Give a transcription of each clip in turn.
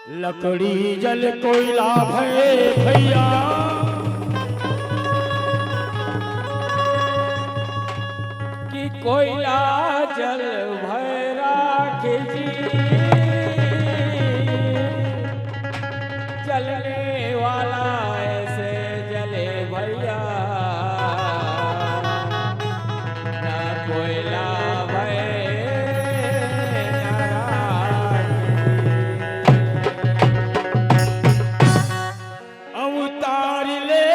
लकड़ी जल कोयला भय भैया, कि कोयला जल भय राखे जी, जलने वाला ऐसे जले भैया, ना कोयला भय अवतार ले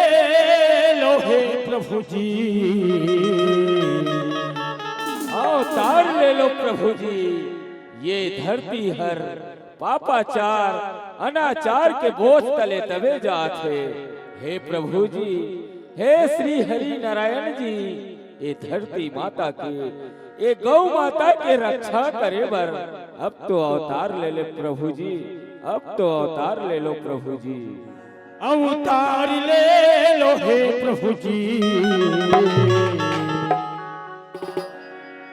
लो हे प्रभु जी, अवतार ले लो प्रभु जी। ये धरती हर पापाचार अनाचार के बोझ तले दबे जाते। हे प्रभु जी, हे श्री हरि नारायण जी, ये धरती माता की, ये गौ माता के रक्षा करे बर अब तो अवतार ले ले प्रभु जी, अब तो अवतार ले लो प्रभु जी। अवतार ले लो हे प्रभु जी,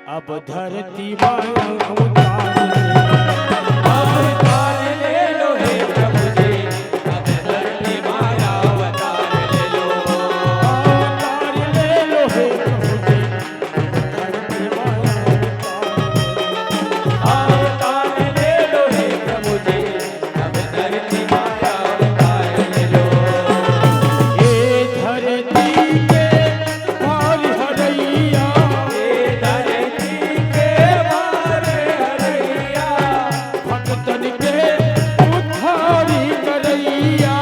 अब धरती माँ अवतार ले लो हे प्रभु जी, अब धरती माया अवतार ले लो। अवतार ले लो हे प्रभु जी, धरती माँ अवतार ले लो हे प्रभु जी, अब धरती माया अवतार ले लो। ये धरती के भार हरैया, ये धरती के भार हरैया, भक्तन के उद्धारी करैया,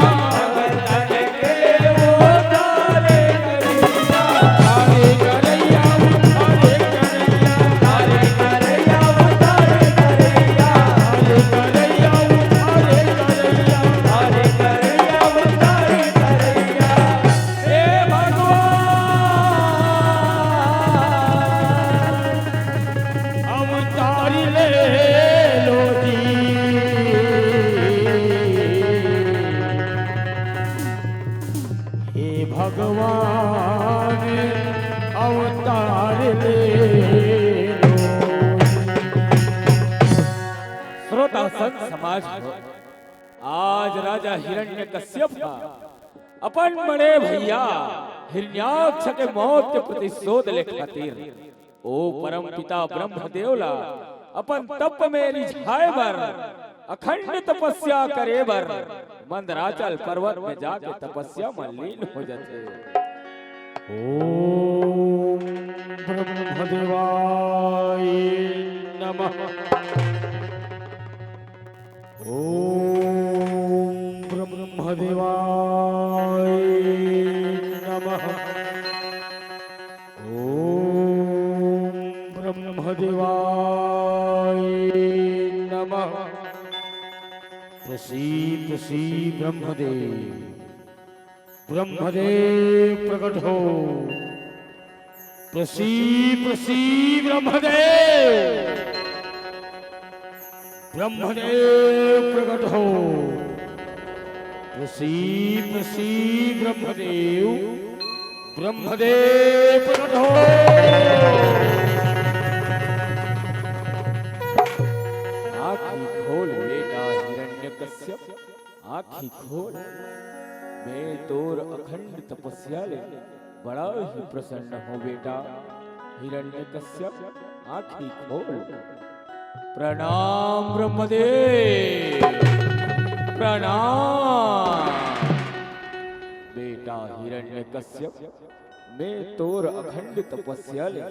भक्तन के उद्धार करैया, हरे करैया उद्धारे करैया, हरे करैया उद्धार करैया, हरे करैया उद्धारे करैया, हरे करैया उद्धार करैया। हे भगवान, अवतार ले लो जी, हे भगवान अवतार ले लो। श्रोता संत समाज को आज राजा हिरण्यकश्यप का अपन बड़े भैया हिरण्याक्ष के मौत के प्रतिशोध ले खातिर ओ परम पिता ब्रह्मदेवला अपन तप में रिझाए बर अखंड तपस्या करे बर मंदराचल पर्वत में जाके तपस्या में लीन हो जाते। ओम ब्रह्मदेवाय नमः। ओम ब्रह्मदेवाय नमः। ओम ब्रह्मदेवाय नमः। प्रसीद प्रसीद ब्रह्मदेव, ब्रह्मदेव प्रकट हो। प्रसीद प्रसीद ब्रह्मदेव, ब्रह्मदेव प्रकट हो। प्रसीद प्रसीद ब्रह्मदेव, ब्रह्मदेव प्रकट हो। आँखी खोल बेटा हिरण्यकश्यप, आँखी खोल। मैं तोर अखंड तपस्या ले बड़ा ही प्रसन्न हो बेटा हिरण्यकश्यप, आँखी खोल। प्रणाम ब्रह्मदेव, प्रणाम बेटा हिरण्यकश्यप। मैं तोर अखंड तपस्या ले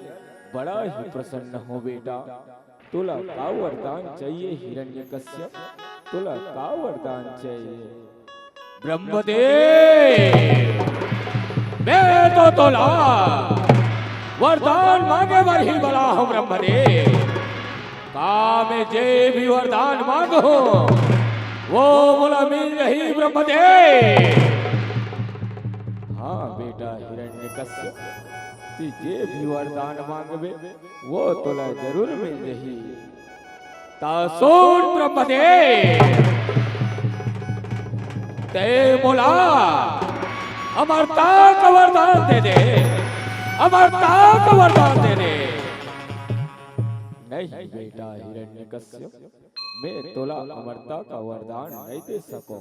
बड़ा ही प्रसन्न हो बेटा। तुला का वरदान चाहिए हिरण्यकश्यप, तुला का वरदान चाहिए? ब्रह्मदेव, मैं तो तुला वरदान मांगे बर ही बला हूँ ब्रह्मदेव। का मैं जे भी वरदान मांगो वो बोला मिल रही ब्रह्मदेव। हाँ बेटा हिरण्यकश्यप, तू जे भी वरदान मांगबे वो तोला जरूर मिल रही। ता सुन ब्रह्मदेव, ते मोला अमरता का वरदान दे दे, अमरता का वरदान दे दे। नहीं बेटा हिरण्यकश्यप, मैं तोला अमरता का वरदान नहीं दे सकूं।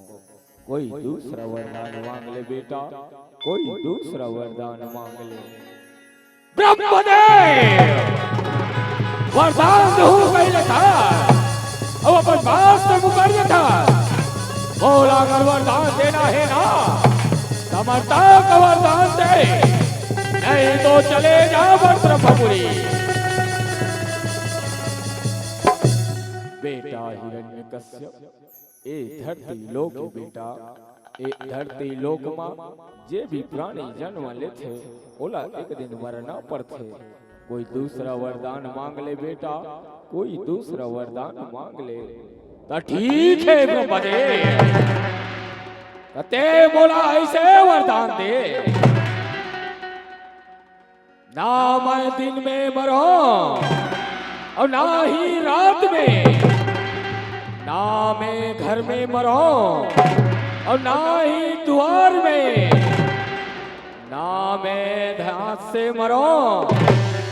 कोई दूसरा वरदान मांग ले बेटा, कोई दूसरा वरदान मांग ले। ब्रह्मदेव वरदान दूं कहीं था, अब अपन बात से मुकर था। बोला अगर वरदान देना है ना, समर्था का वरदान दे, नहीं तो चले जा ब्रह्मपुरी। बेटा हिरण्यकश्यप, ए धरती लोक बेटा, ए धरती लोक मां जे भी प्राणी जन्म लेथे ओला एक दिन मरना पड़थे। कोई दूसरा वरदान मांग ले बेटा, कोई दूसरा वरदान मांग ले। तो ठीक है ब्रह्मदेव, ते बोला ऐसे वरदान दे, ना मैं दिन में मरो और ना ही रात में, ना मैं घर में मरो और ना ही द्वार में, ना मैं हाथ से मरो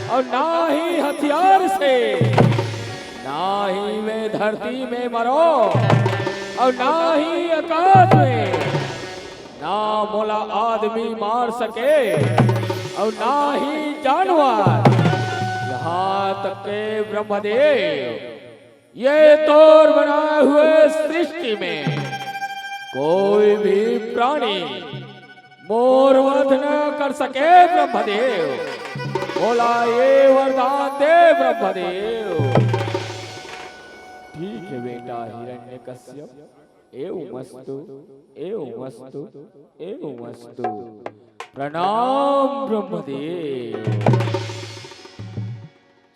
और ना ही हथियार से, ना ही मैं धरती में मरो और ना ही आकाश में, ना मोला आदमी मार सके और ना ही जानवर। यहाँ तक के ब्रह्मदेव ये तोर बनाए हुए सृष्टि में कोई भी प्राणी मोर वध न कर सके ब्रह्मदेव। बोला ये वरदान दे ब्रह्मदेव। ठीक है बेटा हिरण्यकश्यप, एवमस्तु एवमस्तु एवमस्तु। प्रणाम ब्रह्मदेव।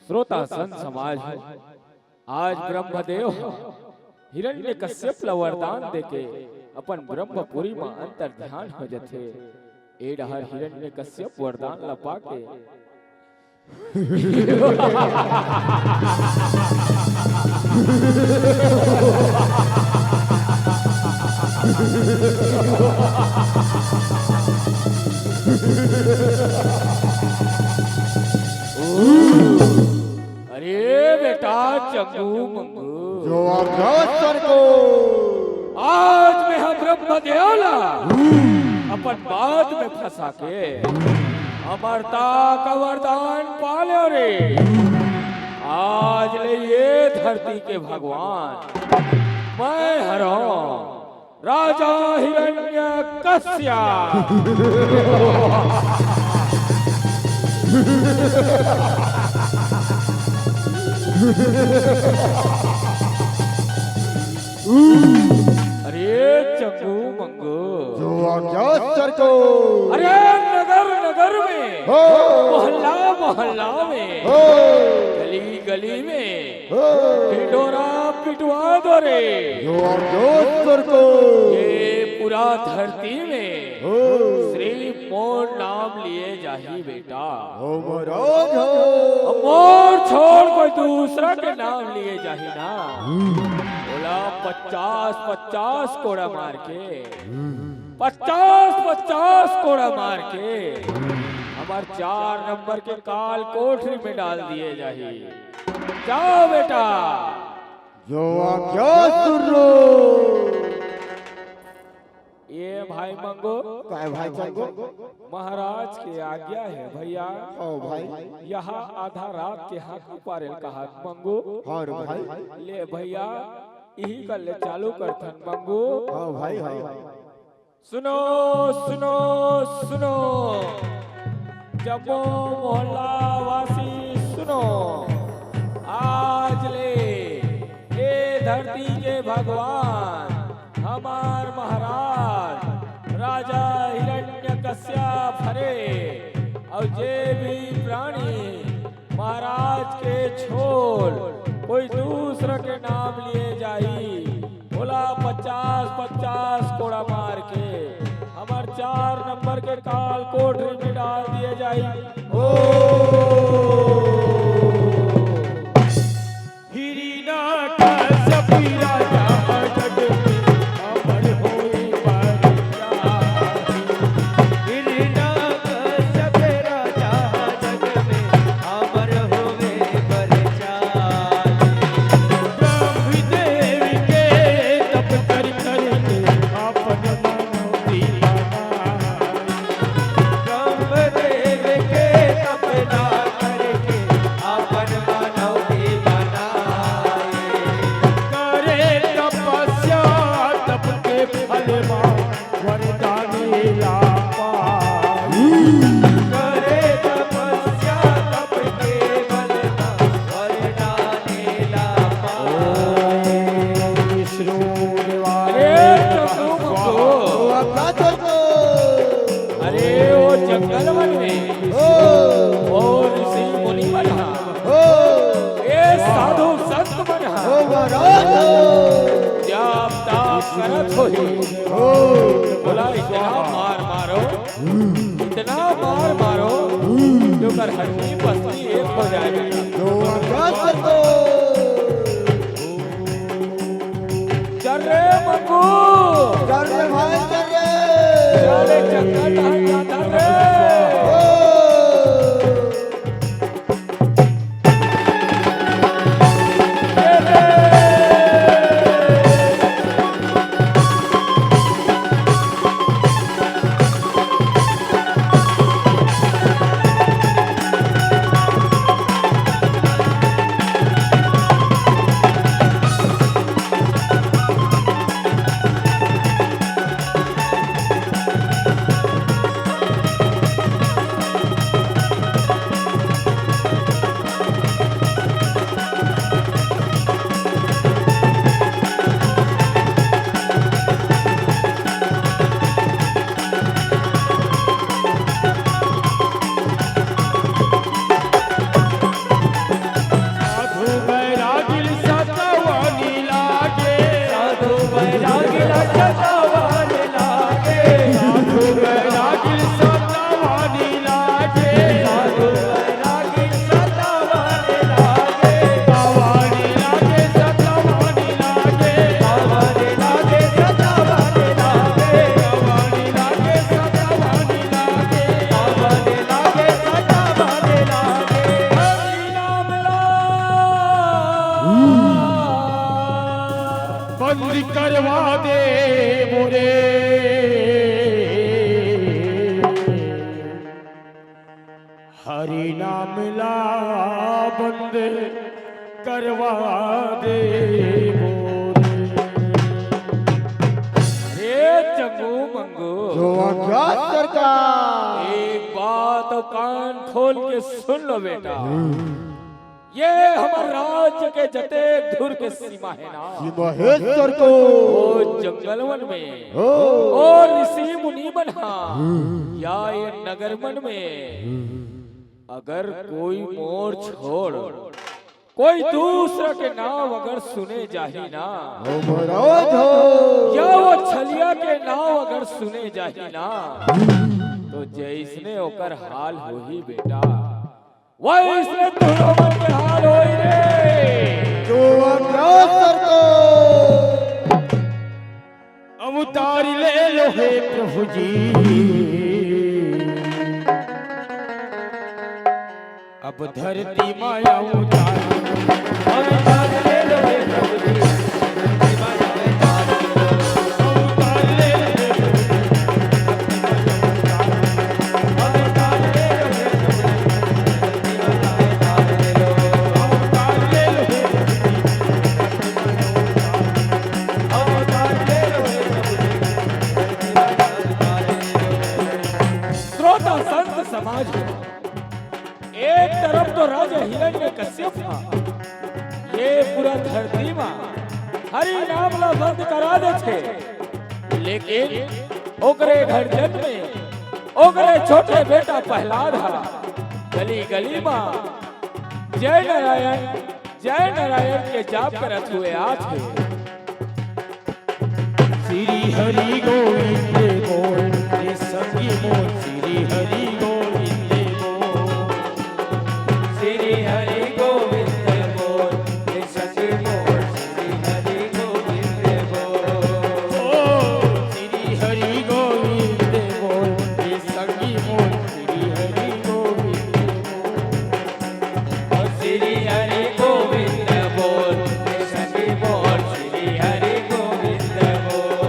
श्रोता संत समाज, आज ब्रह्मदेव हिरण्यकश्यप ला वरदान देके अपन ब्रह्मपुरी में अंतर ध्यान हो जथे। ए डहर हिरण्यकश्यप वरदान ला पाके अरे बेटा चंगू मंगू, जो अग्रसर को आज मैं हम ब्रह्मदेवला अपन बात में फंसा के अमरता का वरदान पाले रे। आज ले ये धरती के भगवान मैं हरो राजा हिरण्यकश्यप। अरे चंगू मंगू, जो अग्रसर को अरे नगर नगर में, हो मोहल्ला मोहल्ला में, हो गली गली में हो ढिंढोरा पिटवा दो रे। जो अग्रसर को ये पूरा धरती में हो सिर्फ मोर नाम लिए जाही बेटा। हो महाराज हो मोर छोड़ कोई दूसरा के नाम लिए जाही ना। बोला 50-50 कोड़ा मार के, 50-50 कोड़ा मार के हमार 4 नंबर के काल कोठरी में डाल दिए जाही। जाओ बेटा। जो अग्रसर रो ये भाई मंगो, काय भाई चंगो महाराज के आज्ञा है भैया। ओ भाई यहाँ आधा रात के हाथ पारेल का हाथ मंगो। हाँ रे भाई ले भैया यही कर ले चालू कर थन मंगो। हाँ भाई हाँ सुनो सुनो सुनो जबो मोहल्ला वासी सुनो, आज ले ये धरती के भगवान हमार महाराज राजा हिरण्यकश्यप हरे और जे भी प्राणी महाराज के छोड़ कोई दूसरा के नाम लिए जाई। बोला 50-50 कोड़ा मार के हमार 4 नंबर के काल कोठरी में डाल दिए जाई। ओ हिरण्यकश्यप राजा जग में अमर होई बरचाई। हिरण्यकश्यप राजा जग में अमर होवे बरचाई। ब्रह्मदेव ही बोला इतना मार मारो, इतना मार मारो जो कर हड्डी पसली एक हो जाए। चल रे मंगू, चल रे भाई चल रे। चले चक्कर जाता रे। बंद करवा दे मोरे हरि नाम ला, बंद करवा दे मोरे। हे चंगू मंगू, सरकार एक बात कान खोल के सुन लो बेटा। ये हमारे राज्य के जते धुर के सीमा है ना, महेश्वर को वो जंगलवन में और ऋषि मुनि बना या ये नगरमन में अगर कोई मोर छोड़ कोई दूसरा के नाम अगर सुने जाही ना, या वो छलिया के नाम अगर सुने जाही ना, तो जैसने ओकर हाल हो ही बेटा वैसने तुम के हाल होई रे। जो अग्रसर को अवतार ले लो हे प्रभु जी, अब धरती माया उतार, अवतार ले लो हे प्रभु जी, अवतार ले लो, अवतार ले लो हे अवतार ले लो, अवतार ले लो हे श्रोता संत समाज हो, एक तरफ तो राजा हिरण्यकश्यप था, ये पूरा धरती में हरि नाम ला बंद करा दे थे, लेकिन ओकरे घर जन में ओकरे छोटे बेटा प्रहलाद हा गली गली में जय नारायण के जाप करत हुए आथे। श्री हरि गोविंद गोविंद संगी मोर, श्री हरि गोविंद श्री हरि गोविंद बोल, सखी मोर श्री हरि गोविंद बोल, श्री हरि गोविंद बोल, संगी मोर श्री हरि गोविंद बोल, श्री हरि गोविंद बोल, सखी मोर श्री हरि गोविंद बोल।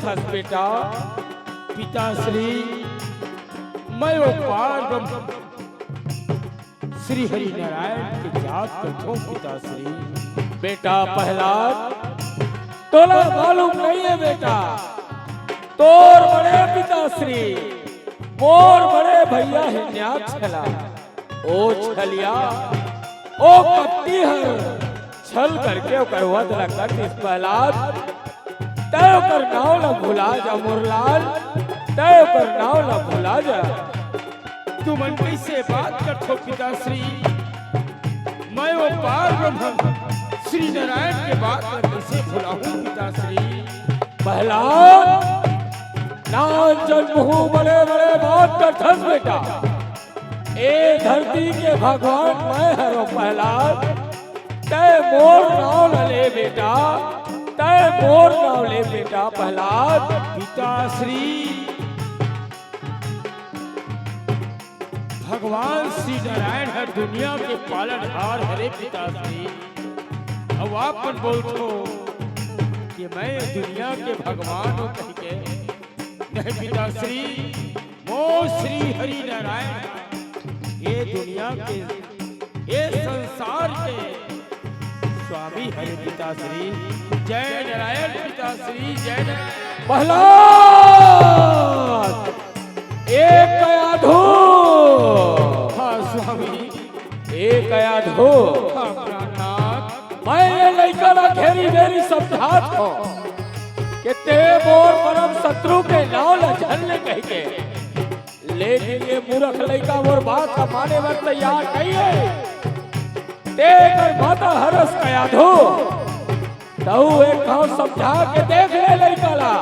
थस बेटा। पिताश्री, मैं वो पार ब्रह्म श्री हरि नारायण के जाप करता हूँ पिताश्री। बेटा प्रहलाद, तोला मालूम नहीं है बेटा, तोर बड़े पिताश्री मोर बड़े भैया हिन्याक छला। ओ छलिया, ओ कपटी हर छल करके ओकर वध न कर दिस प्रहलाद। तय ओकर नाव न भुला जा मुरलाल, तय ओकर नाव न भुला जा। तुम कैसे बात करते हो पिताश्री? मैं वो पार ब्रह्म श्री नारायण के बात में कैसे भुलाऊं पिताश्री? प्रहलाद, नान जन्महू बड़े बड़े बात कर थस बेटा। ए धरती के भगवान मैं हरो प्रहलाद। तय मोर नाव न ले बेटा, तय मोर नाव ले बेटा प्रहलाद। पिताश्री, भगवान श्री नारायण हर दुनिया के पालनहार हरे पिताश्री। अब आप पर बोलते कि मैं दुनिया के भगवान हूँ कह के नहीं पिताश्री, वो श्री हरि नारायण ये दुनिया के ये संसार के स्वामी हरे पिताश्री। जय नारायण पिताश्री, जय नारायण। प्रहलाद, एक कया धो। हाँ स्वामी, एक कया धो। हाँ प्राणनाथ। मैं ये लड़का ना घेरी बेरी समझात हो कि ते मोर परम शत्रु के नाव न झलने कह के, लेकिन ये मूर्ख लड़का मोर बात का माने में तैयार नहीं है। ते कर माता हरस कया धो, तू एक गाँव समझा के देख ले लड़का ला।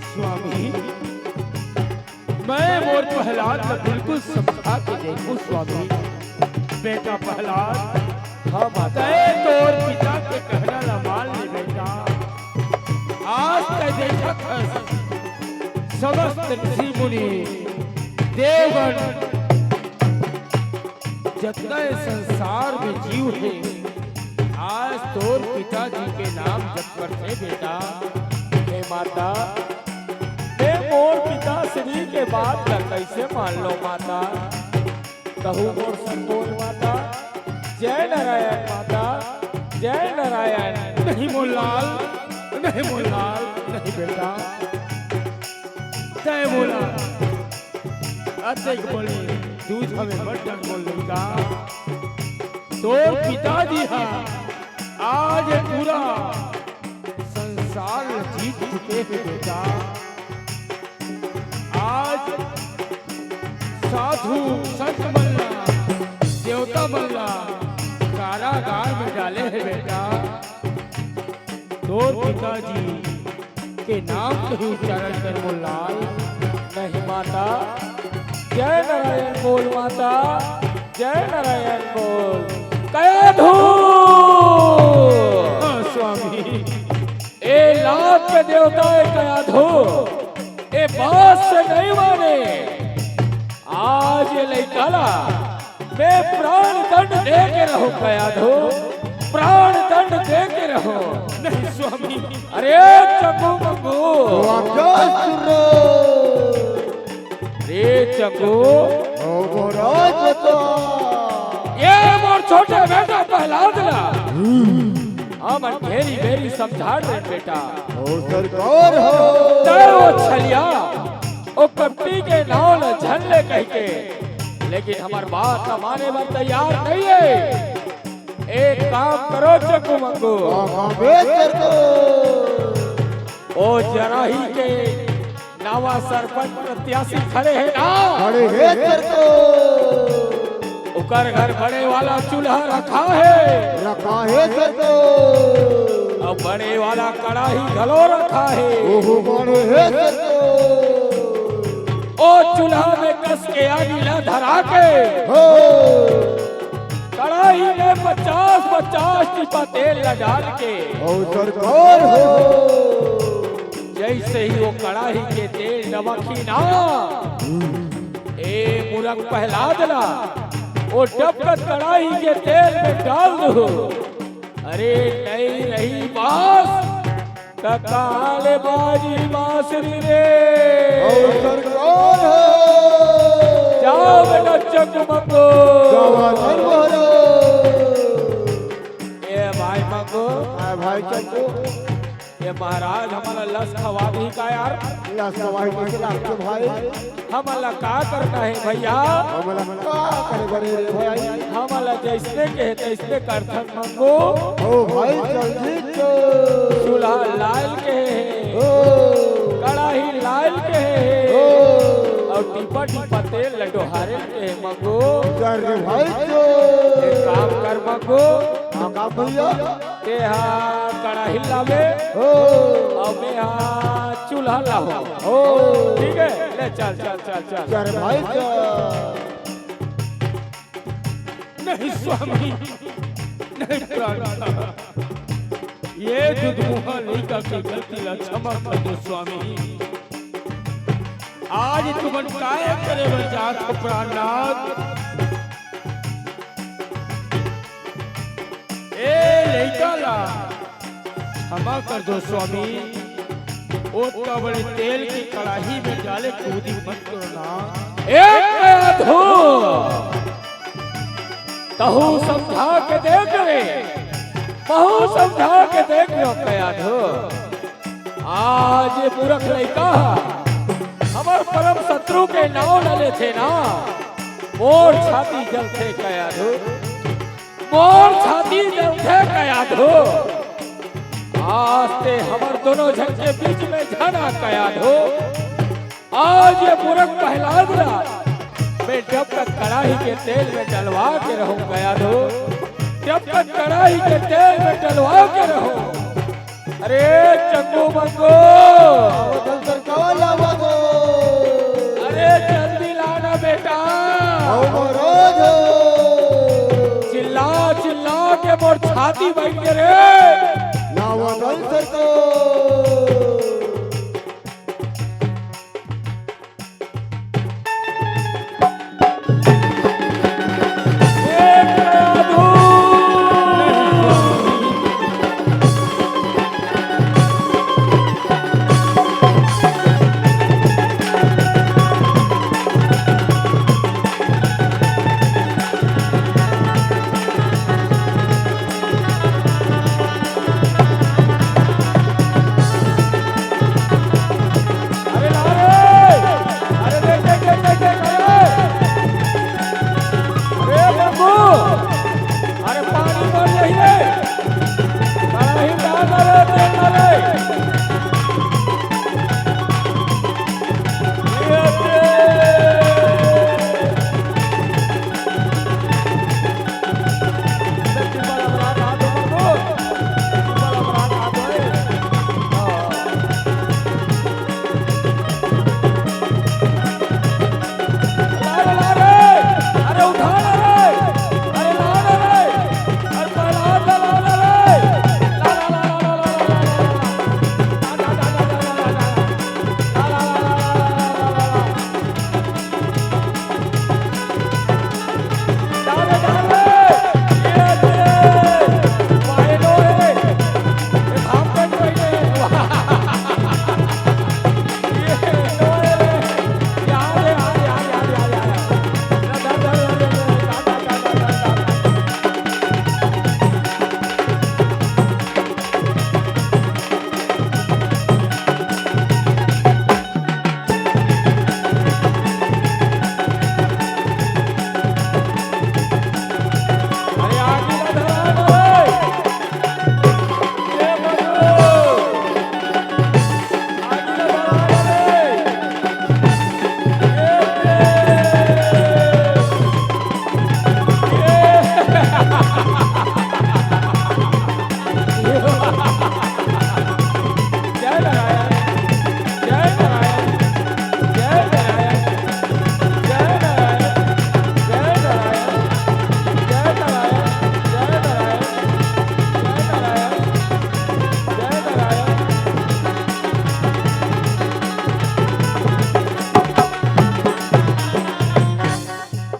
स्वामी, मैं मोर प्रहलाद को बिल्कुल समझा के देखूं स्वामी। बेटा प्रहलाद, हाँ माता, तोर पिता के कहना ला मान ले बेटा। आज तक देखा था समस्त ऋषि मुनि देवगण जितना संसार में जीव है, आज तोर पिताजी के नाम जप करते बेटा। हे माता, हे मोर पिता श्री के बात ला कैसे मान लो माता। कहू मोर संतोष माता। जय नारायण माता, जय नारायण। नहीं मोलाल, नहीं मोलाल, नहीं बेटा। तय बोला अतिक बोले दूध हमें मटन बोलेगा। तोर पिताजी हा आज पूरा संसार जीत चुके हैं बेटा। आज साधु संत बनना, देवता बनना कारागार में डाले हैं बेटा। तोर पिताजी के नाम नहीं उच्चारण कर बोलाल। नहीं माता, जय नारायण बोल माता, जय नारायण बोल। कया धू। हाँ स्वामी, ए लाख के देवता है कया धो, ए बात से नहीं माने। आज ये लइकाला मैं प्राण दंड दे के रहो कया धो, प्राण दंड दे के रहो। नहीं स्वामी, अरे चंगू मंगू, अरे चंगू, ये मोर छोटे बेटा प्रहलाद ला। हम घेरी बेरी समझा रहे बेटा। सरकार हो तय वो छलिया ओ कपटी के नाव न झलने कह के, लेकिन हमार बात न माने में तैयार नहीं है। एक काम करो चकू मंगू, ओ जराही के नावा सरपंच प्रत्याशी खड़े हैं ना, उकर घर बड़े वाला चूल्हा रखा है, और बड़े वाला कड़ाही घलो रखा है। ओ चूल्हा में कस के आगी ला धरा के कड़ाही में 50-50 टिपा तेल ल डाल के, सरकार हो जैसे ही वो कड़ाही के तेल नमकी ना, ए मुरक प्रहलाद ला वो डबकत कड़ाही के तेल में डाल दो। अरे नहीं रही बात काले बाजी बांसुरी रे और सरकार हो जाओ बेटा चकमको गवर्नर बोलो ये भाई मंगो भाई चंदू ये महाराज हमारा लस खवा भी का यार सवाई कैसे लागते भाई हमारा का करना है भैया हमला का करे बड़े रे भाई हमारा जैसे कहे तैसे करथन मंगो ओ भाई जल्दी तो चूल्हा लाल के ओ कड़ाही लाल के ओ और टीपा टीपा तेल लडोहारे के मंगो कर रे भाई तो एक काम कर मंगो का भैया ते हा कड़ाही लावे ओ और मैं हा चूल्हा लाओ ओ ठीक है ले चल चल चल चल कर भाई तो नहीं स्वामी, नहीं प्राण, ये दुधमुहा लड़का की गलती ला क्षमा कर दो स्वामी। आज तुमन काय करे बचात हो प्राणनाथ। ए लड़का ला क्षमा कर दो स्वामी। ओ तो बड़े तेल की कड़ाही में डाले कूदी मत करो ना। एक अधू तहु समझा के देख रे बहु समझा के देख लो कया धो आज ये मूर्ख लड़का हमार परम शत्रु के नाव लले थे ना मोर छाती जल थे कया धो मोर छाती जल थे कया धो आज ते हमार दोनों जन के बीच में झना कया धो आज ये मूर्ख पहला दिला मैं जब तक कड़ाही के तेल में डलवा के रहूं गया दो जब तक कड़ाही के तेल में डलवा के रहूं। अरे चंगू मंगो चल सरकार लावा दो अरे जल्दी लाना बेटा ओ महाराज चिल्ला चिल्ला के मोर छाती बैठ के रे लावा दल सरकार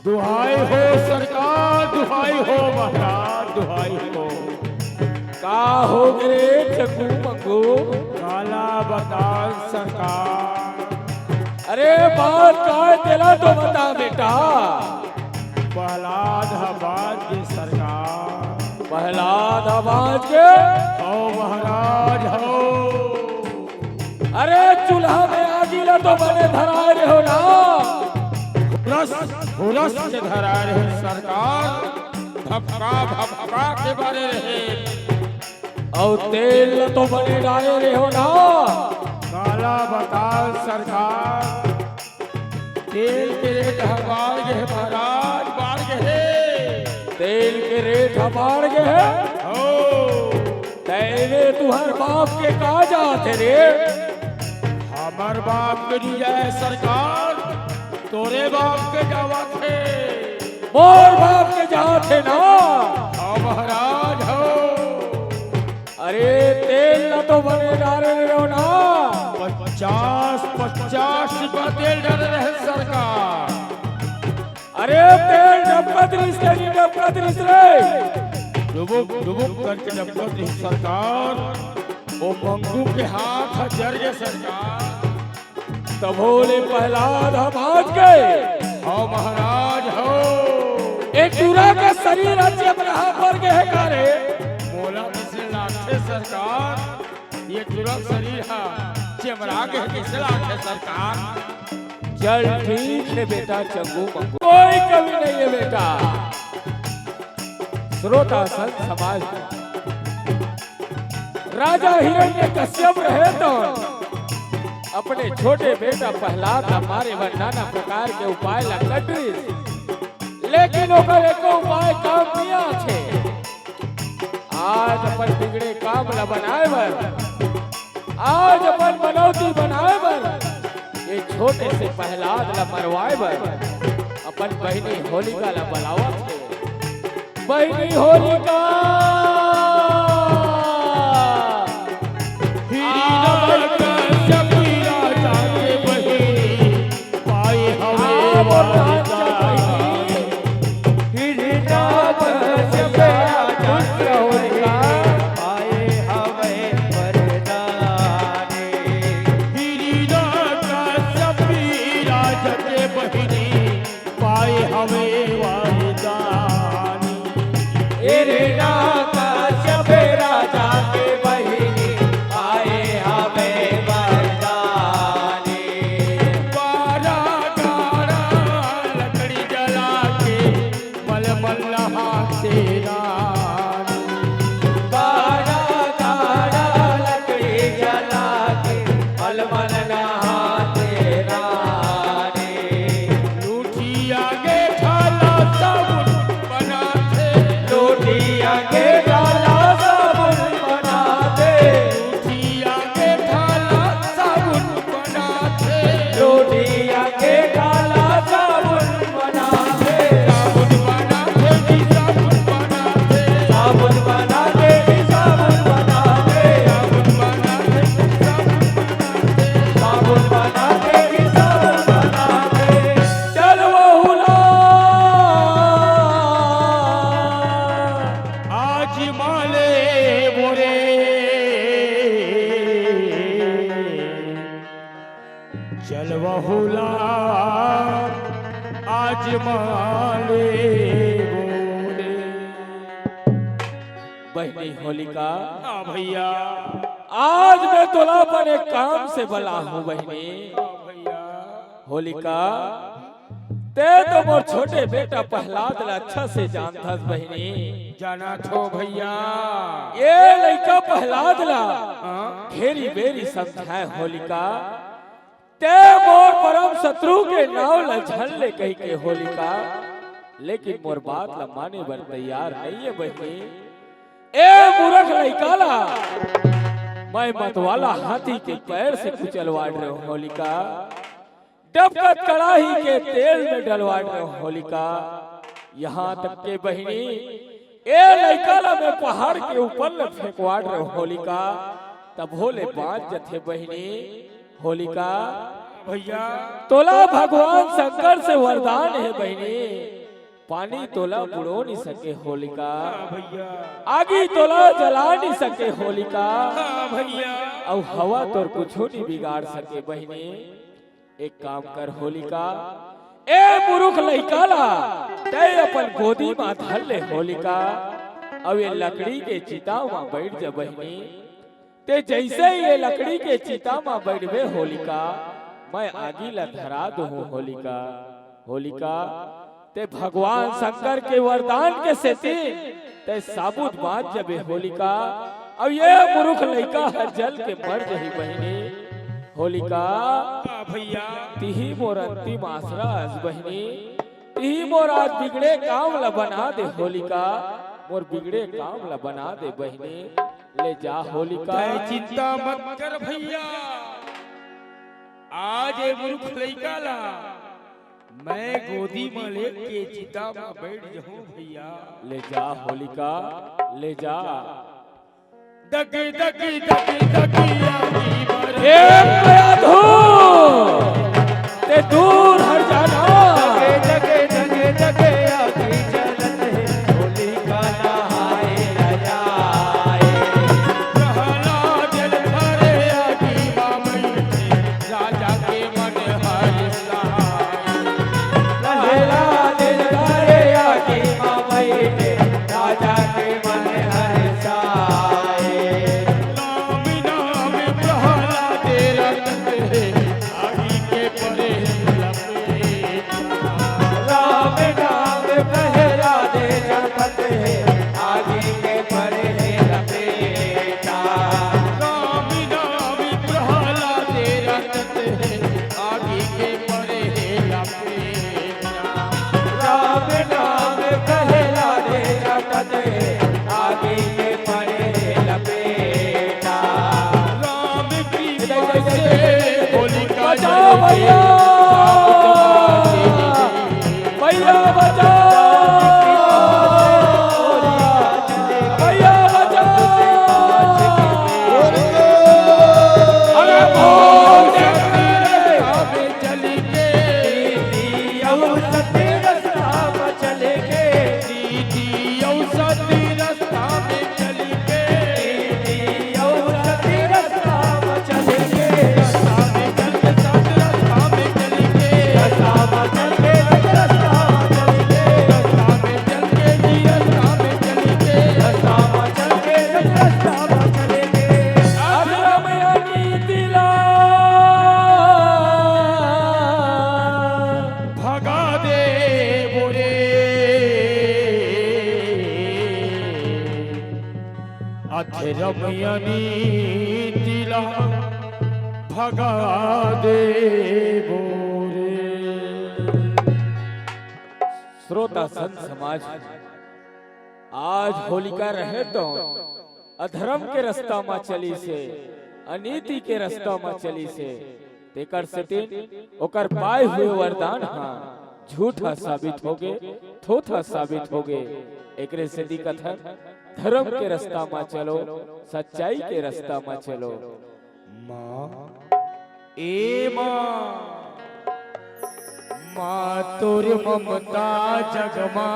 दुहाई हो सरकार, दुहाई हो महाराज, दुहाई हो। का हो गए चकू मंगू काला बताओ सरकार। अरे बात का तेरा तो बता बेटा। प्रहलाद हबाज की सरकार। प्रहलाद आवाज के हो महाराज हो। अरे चूल्हा में आगी ला तो बने धरा रहे हो ना। हुरस से धरा रहे सरकार। भपका के बारे रहे। और तेल ला तो बने डाले रहे हो ना। काला बताओ सरकार। तेल के रेट बढ़ गए महाराज, बढ़ गए। तेल के रेट बढ़ गए हैं। हो तेरे तुहर बाप के कहा जाते रे। हमार बाप के नहीं जाए सरकार, तोरे बाप के जावा थे। मोर बाप के जहाँ थे ना। हाँ महाराज हो। अरे तेल न तो बने डाले रहे हो ना। 50 रुपया तेल डाल रहे सरकार। अरे तेल डबकतरीस के नहीं डबकतरीस रे। डुबुक करके डबकत रही सरकार। वो मंगू के हाथ जर गए सरकार। तब बोले प्रहलाद भाग गए। हाँ महाराज हो। एक दूरा का शरीर अच्छे रहा पर गए कारे। मोला किसे लाखे सरकार। ये तुरंत शरीर है चमड़ा के किसे लाखे सरकार। चल ठीक है बेटा चंगू मंगू कोई कमी नहीं है बेटा। श्रोता संत समाज राजा हिरण्यकश्यप रहे तो अपने छोटे बेटा प्रहलाद हमारे व नाना प्रकार के उपाय लगती, लेकिन ओकर एको उपाय काम किया छे। आज अपन बिगड़े काम ला बनाए बर, आज अपन बनौती बनाए बर, ये छोटे से प्रहलाद ला मरवाए बर अपन बहिनी होलिका ला बुलावत है। बहिनी होलिका बहनी होलिका। हाँ भैया। आज मैं तोला पर एक काम से बला हूँ बहनी। भैया होलिका ते तो मोर छोटे बेटा प्रहलाद ला अच्छा से जानता बहनी। जाना थो भैया। ये लड़का प्रहलाद ला घेरी बेरी समझाए होलिका। ते मोर परम शत्रु के नाव ला झल्ले कही के होलिका, लेकिन मोर बात ला माने बर तैयार नहीं है बहनी। ए मूर्ख लड़का ला मैं मतवाला हाथी के पैर से कुचलवा रहे हो होलिका। डबकत कड़ाही के तेल में डलवा रहे हो होलिका। यहाँ तक के बहनी ए लड़का ला मैं पहाड़ के ऊपर फेंकवा रहे हो होलिका। तब भोले बाँच जथे बहनी होलिका। भैया तोला भगवान शंकर से वरदान है बहनी। पानी तोला बुड़ो नहीं सके होलिका, हाँ भैया, आगी तोला जला नहीं सके होलिका, हाँ भैया, और हवा तोर कुछ नहीं बिगाड़ सके बहनी। एक काम कर होलिका, ए मुरुख लइकाला ते अपन गोदी में धर ले होलिका, अब ये लकड़ी के चिता में बैठ जा बहनी। ते जैसे ये लकड़ी के चिता में बैठवे होलिका, मैं आगी ला धरा दूं होलिका। होलिका ते भगवान शंकर के वरदान के सेती ते साबुत बात जबे होलिका, अब ये मुरुख लइका है जल के मर जही बहनी। होलिका हाँ भैया, तिही मोर अंतिम आसरा आज बहनी, तिही मोर आज बिगड़े काम ला बना दे होलिका, मोर बिगड़े काम ला बना दे बहनी। ले जा होलिका, तै चिंता मत कर भैया, आज ये मूर्ख लइका ला मैं गोदी में लेके चिता में बैठ जाऊं भैया। ले जा होलिका, ले जा। दगी दगी दगी दगी आगी बर ए प्रयाधो ते दूर हट जाना। जगे जगे जगे आगे चलत है, होलिका नहाए न जाए। प्रहलाद जल भरे आगी बामई थे, राजा के मन हर सहाय। लहला दिल करे आगे मामई ने, राजा के मन हर्षाए। नाम नाम प्रहलाद रटत है, आगी के परे लपेटा। राम नाम प्रहलाद जपत है, आगे के परे लपेटा। राम नाम प्रहलाद रटत है, आगी के परे लपेटा। राम नाम प्रहलाद जपत है, आगे के परे लपेटा। राम कृपा से होलिका बचाओ भैया, भैया बचाओ, भैया बचाओ। अरे बोल दे में चली के सती रास्ता पर चले के, दीदी औसती रास्ता में चली के सती रास्ता पर चले के। रास्ता में चल के साथ रास्ता में चली के रास्ता पर चल के रास्ता पर चले के। रास्ता में चल के जी रास्ता में चली के रास्ता पर चल के रास्ता पर चले के। अधरमयानी दिला भगा दे बोरे अधरमयनी तिला भगा दे बोरे। श्रोता संत समाज, आज होलिका रहे तो अधर्म के रास्ता में चली से, अनीति के रास्ता में चली से, तेकर सेटिन ओकर पाए हुए वरदान हाँ झूठा साबित होगे, थोथा साबित होगे। एकरे से दी कथन धर्म के रास्ता में चलो, सच्चाई के रास्ता में चलो। माँ ए माँ, माँ तोर ममता जगमा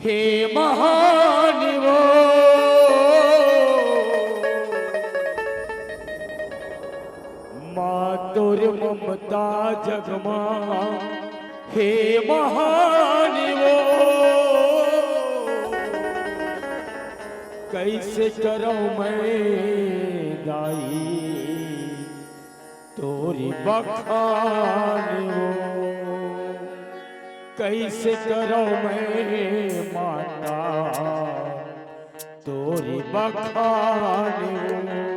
हे महानिवो। माँ तोर ममता जगमा हे महानिवो। कैसे करूं मैं दाई तोरी बखान हो, कैसे करूं मैं माता तोरी बखान हो।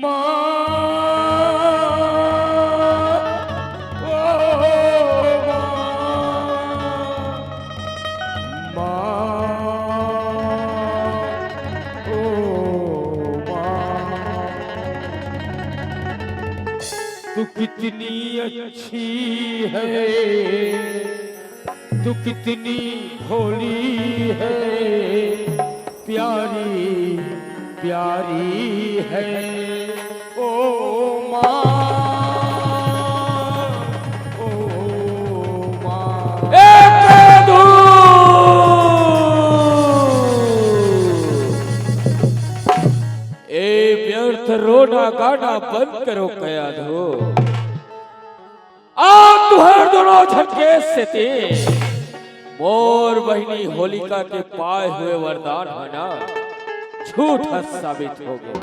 माँ तू कितनी अच्छी है, तू कितनी भोली है, प्यारी प्यारी है ओ माँ, ओ माँ। रोना गाना बंद करो कया धो। आप तुहर दोनों झटके से ते मोर बहिनी होलिका के पाए हुए वरदान हना झूठा साबित हो गया।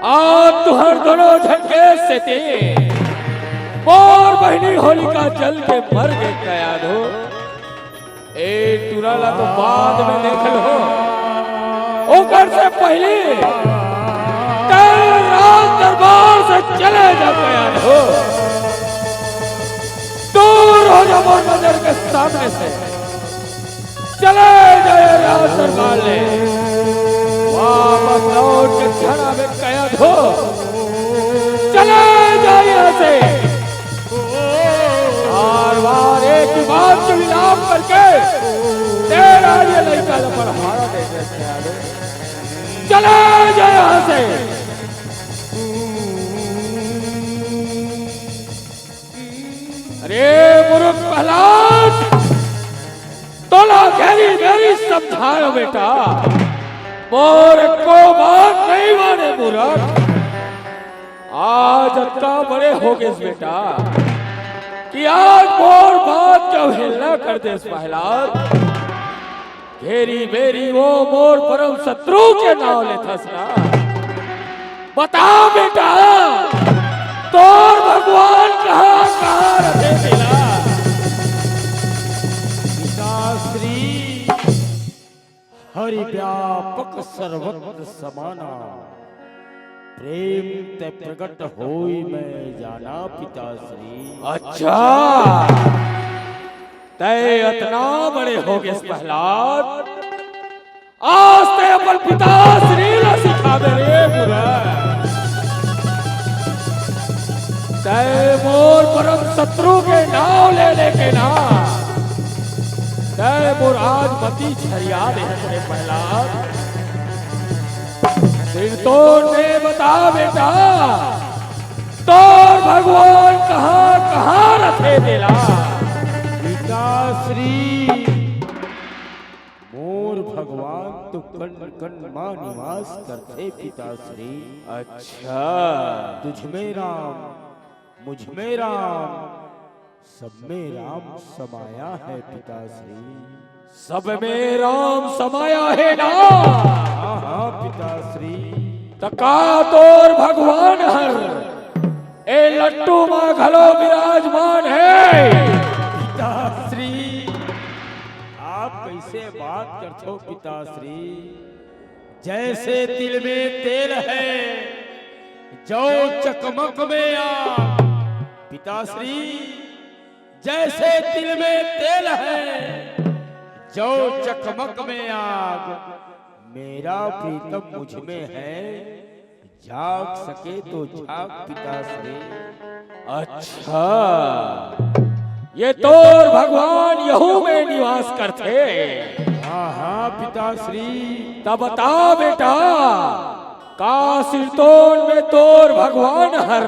आप तुहर दोनों झटके से ते मोर बहिनी होलिका जल के मर गए कया धो। ए तुराला तो बाद में देख लो, ओकर से पहले कल रात दरबार से चले जा गया हो। दूर हो जा मोर नजर के सामने से, चले जाए रात दरबार ले। वापस लौट के छड़ा में कैद हो, चले जाए यहाँ से। बार एक बात को विलाप करके तेरा ये लड़का पर हारा देने से आगे चले जाए यहाँ से। अरे मूर्ख प्रहलाद, तोला घेरी मेरी समझाओ बेटा, मोर को बात नहीं माने मूर्ख। आज अत्ता बड़े हो गए बेटा कि आज मोर बात का अवहेलना कर दे प्रहलाद। घेरी बेरी वो मोर परम शत्रु के नाम लेता सना। बता बेटा, तोर भगवान कहाँ कहाँ रखे मिला? पिताश्री हरि व्यापक सर्वत्र समाना, प्रेम ते प्रकट होई मैं जाना पिताश्री। अच्छा, तय इतना बड़े हो गए प्रहलाद, आज ते अपन पिताश्री ला सिखा दे रे बुरा। तय मोर परम शत्रु के नाम ले लेके ना, तय मोर आज मती छरिया दे रे प्रहलाद। फिर तो ने बता बेटा, तोर भगवान कहाँ कहाँ रखे दिला? पिताश्री मोर भगवान तो कण कण मां निवास करते पिताश्री। अच्छा, तुझ में राम, मुझ में राम, सब में राम समाया है पिताश्री। सब में राम समाया है ना? हाँ हाँ पिताश्री। तका तोर भगवान हर ए लट्टू माँ घलो विराजमान है। पिताश्री आप कैसे बात करते हो पिताश्री? जैसे तिल में तेल है, जो चकमक में आग। पिताश्री जैसे तिल में तेल है, जो चकमक में आग, मेरा प्रीतम मुझ में है, जाग सके तो जाग पिताश्री। अच्छा, ये तोर भगवान यहू में निवास करते। हाँ हाँ पिताश्री। तब बता बेटा, का सिरतोन में तोर भगवान हर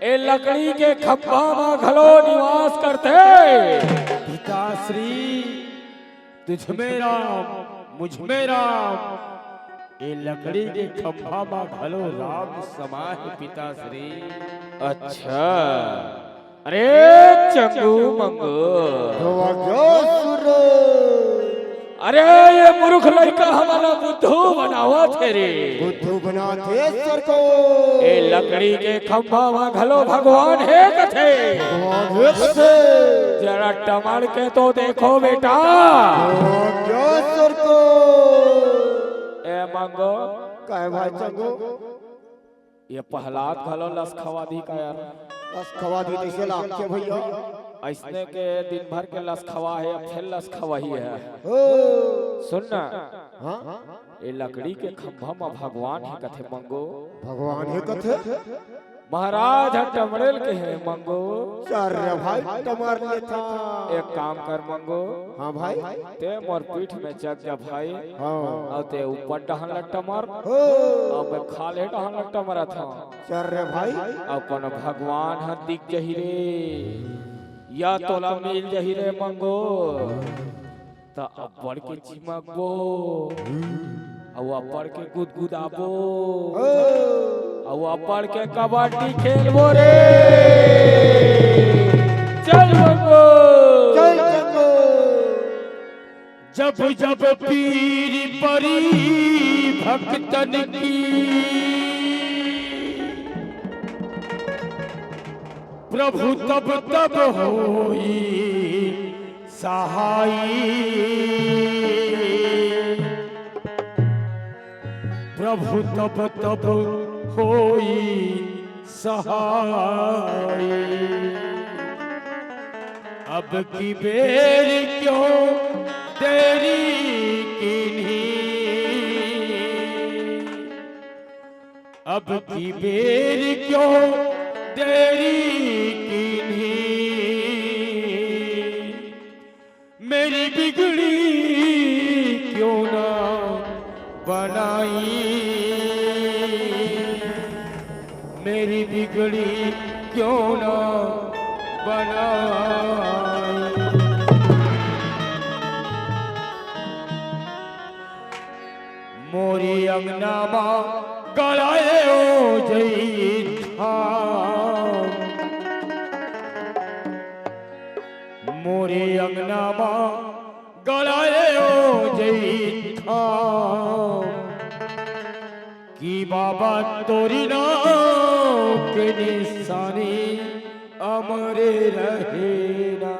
ए लकड़ी के खंभा में घलो निवास करते। पिताश्री तुझ में राम, मुझ में राम, ये लकड़ी के खंभा में घलो राम समाए पिताश्री। अच्छा, अरे चंगू मंगू, अरे ये मूर्ख लड़का हमारा बुद्धू बनावा थे रे। बुद्धू बना थे सर को। ए लकड़ी के खंभा में घलो भगवान है कथे। भगवान है कथे। जरा टमड़ के तो देखो बेटा। क्या सर को? ए मंगो, काय भाई चंगू? ये प्रहलाद घलो लसखवा दी का यार। बस खवा दी जैसे लाख के भैया। ऐसने के दिन भर के लसखवा है, फिर लसखवा ही है। ओ सुनना, हाँ ये लकड़ी के खंभा में भगवान है कथे मंगो। भगवान है कथे। महाराज टमरेल के है मंगो। चार भाई टमार ले था। एक काम कर मंगो, हाँ भाई। ते मोर पीठ में चक जा भाई। हाँ। और ते ऊपर डहन लट्टा मार, हो। और मैं खाले डहन लट्टा मारा था। चार भाई। अपन भगवान ह दिख जही रे, या तोला मिल जही रे मंगो। ता अब बढ़ के चिमकबो, अवा पढ़ के गुदगुदाबो ओ अवा पढ़ के कबड्डी खेलबो रे चल बंगो चल चंगो जब जब पीर परी भक्तन की प्रभु तब तब होई सहाई प्रभु तब तब होई सहाय अब की बेर क्यों तेरी किन्हीं अब की बेर क्यों तेरी किन्हीं मेरी बिगड़ी क्यों ना बनाई मेरी बिगड़ी क्यों ना बनाई मोरी अंगनामा गलाए ओ जई मोरे अंगनामा गलाए ओ जई की बाबा तोरी नाम के निशानी अमरे रहेना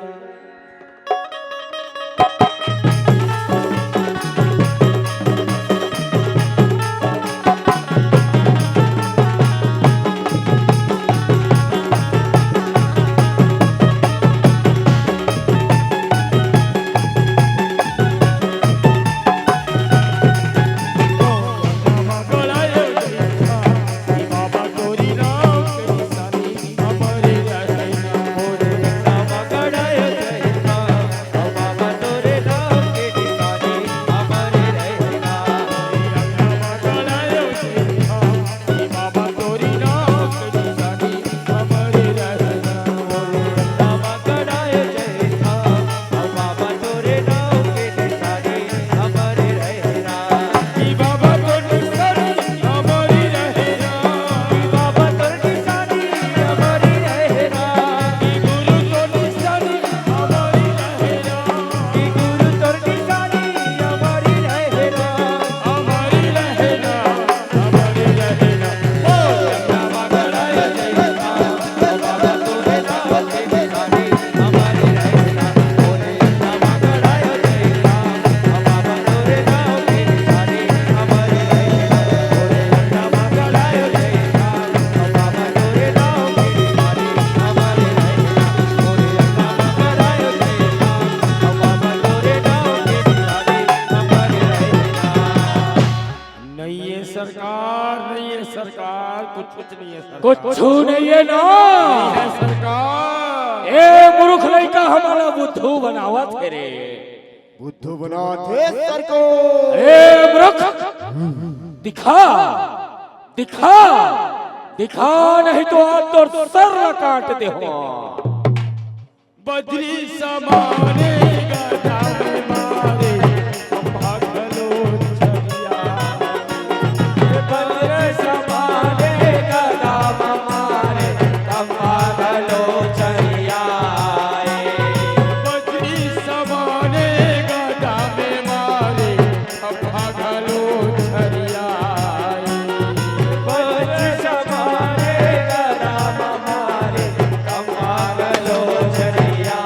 कुछ नहीं है ना सरकार ए मूर्ख लड़का हमारा बुद्धू बनावत है रे बुद्धू बना थे सर को ए मूर्ख दिखा दिखा दिखा नहीं तो आज तो सर काट दे हो बजरी समाने गदा में मारे भागलो छलिया बजरे समाने गदा में मारे भागलो छलिया बजरी समाने गदा में मारे भागलो छलिया बजरे समाने गदा में मारे भागलो छलिया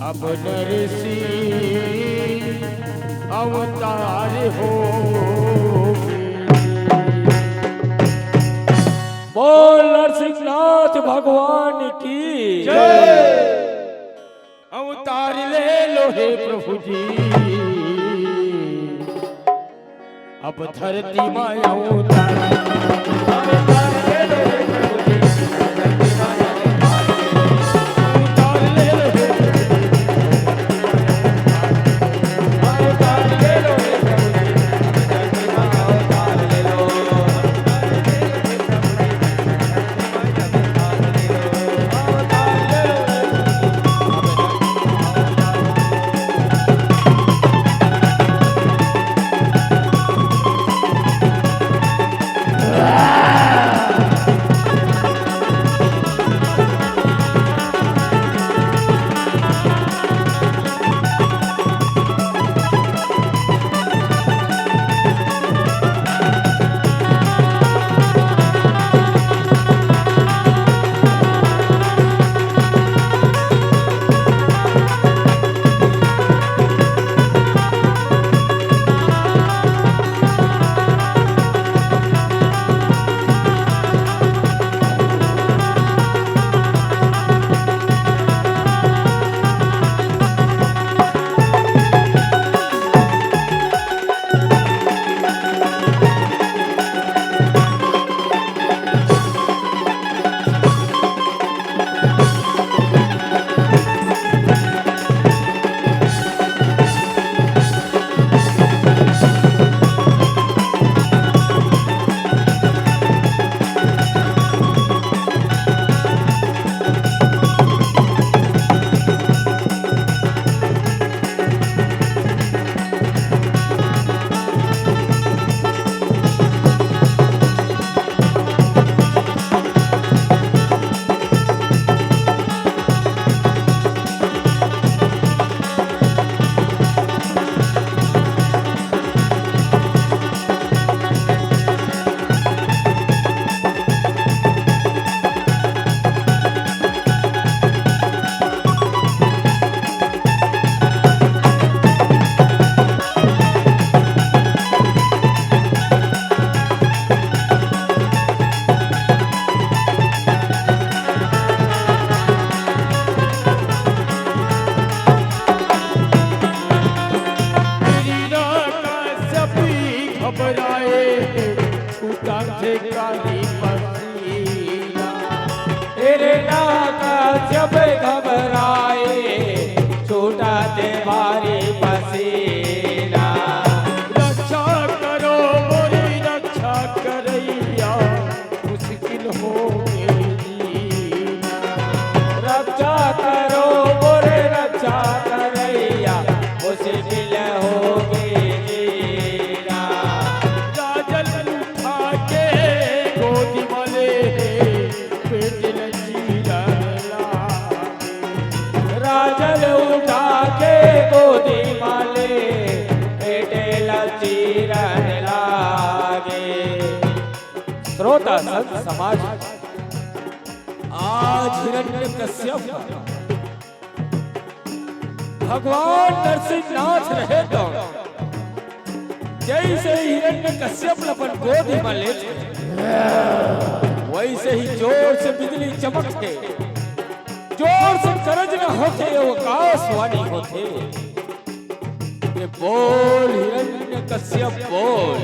अब नरसी अवतार हो। बोल नरसिंहनाथ भगवान की अवतार ले लो हे प्रभु जी, अब धरती माया अवतार तेरे नाका जब घबराए छूटा दे भारी पसीना। रक्षा करो मोरी रक्षा करैया, मुश्किल हो जीना। रक्षा करो मोरे रक्षा करैया, मुश्किल होगी जीना। काजल उठा के गोदी मले पेट लचीला राजल उठा के गोदी माले पेटे लचीरन लागे। श्रोता संत समाज, आज हिरण्यकश्यप भगवान नरसिंहनाथ रहे तो जैसे हिरण्यकश्यप अपन गोदी में लेते वैसे ही जोर से बिजली चमकते, जोर से गरज न होते, आकाशवाणी होते कि बोल हिरण्यकश्यप बोल।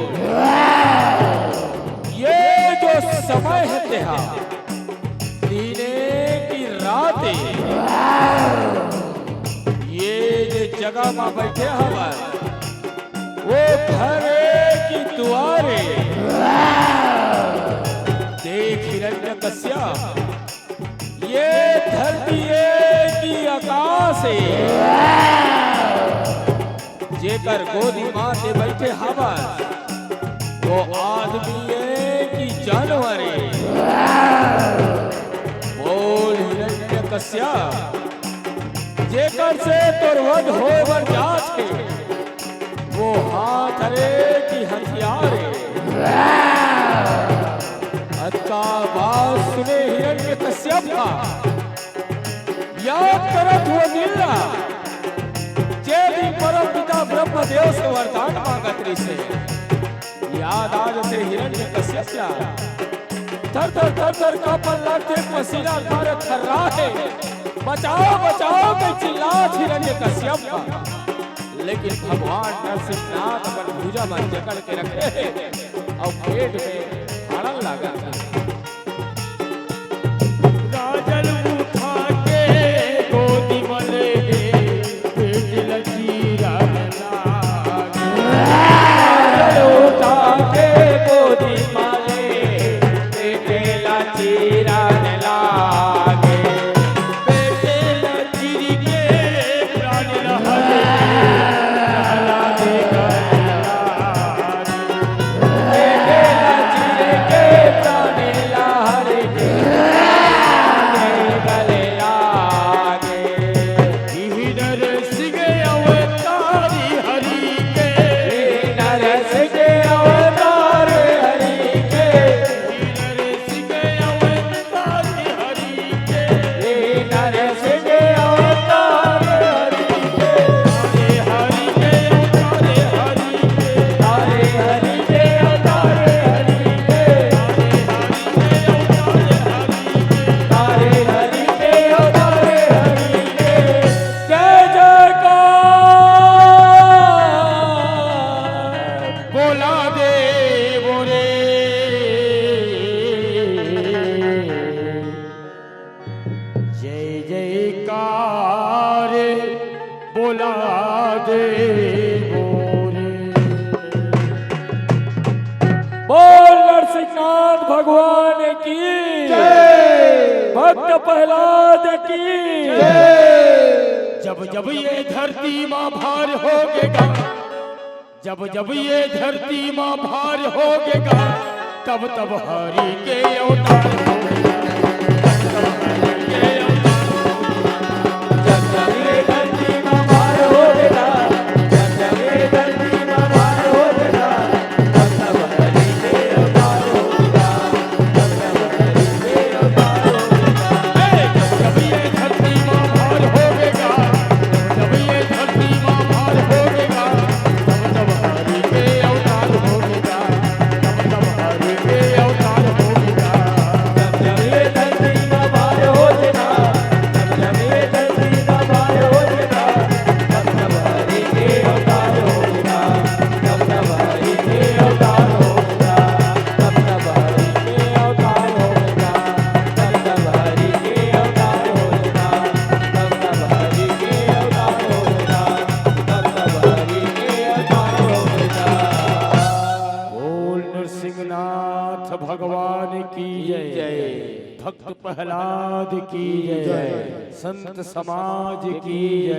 ये जो समय है तेहा दीने की रातें, ये जो जगह में बैठे हवन वो घरे की दुआरे देख हिरण्यकश्यप, ये धरती की आकाश जेकर गोदी माते बैठे हवस वो आदमी है कि जानवर है? बोल हिरण्यकश्यप, जेकर से तोर वध होए बर जात है वो हाथ रे कि हथियार है? अक्का बात सुने हिरण्यकश्यप का, याद करत हुआ दिल्ला जे भी परम पिता ब्रह्मदेव से वरदान मांगत रही से याद आज से हिरण्यकश्यप क्या थर थर कांपन लगते पसीना तारे थर्रा है। बचाओ बचाओ के चिल्लात हिरण्यकश्यप का, लेकिन भगवान नरसिंहनाथ अपन भुजा में जकड़ के रखे हैं और पेट में आड़न लगा। राजल उठा के गोदी मले पेट लचीरा लागे। राजल उठा के गोदी मले पेट लचीरा लागे। पेट लचीरी के प्राण रहले रहला दे बोल नरसिंहनाथ भगवान की भक्त प्रहलाद की। जब जब ये धरती माँ भार होगेगा, जब जब ये धरती माँ भार होगेगा, तब तब हरि के अवतार होगेगा। जब जब ये धरती माँ भार होगेगा, जब जब ये धरती माँ भार होगेगा, तब तब हरि के अवतार होगेगा, तब तब हरि के अवतार होगेगा। जब ये धरती माँ भार होगेगा, जब ये धरती माँ भार होगेगा, तब तब हरि के अवतार होगेगा, तब तब हरि के अवतार होगेगा। जब जब ये धरती माँ भार होगेगा, जब जब ये धरती माँ भार होगेगा, तब तब हरि के अवतार होगेगा, तब तब हरि के अवतार होगेगा, तब तब हरि के अवतार होगेगा, तब तब हरि के अवतार होगेगा, तब तब हरि के अवतार होगेगा, तब तब हरि के अवतार होगेगा। बोल नरसिंहनाथ भगवान की जय, भक्त प्रहलाद की जय, संत समाज की जय।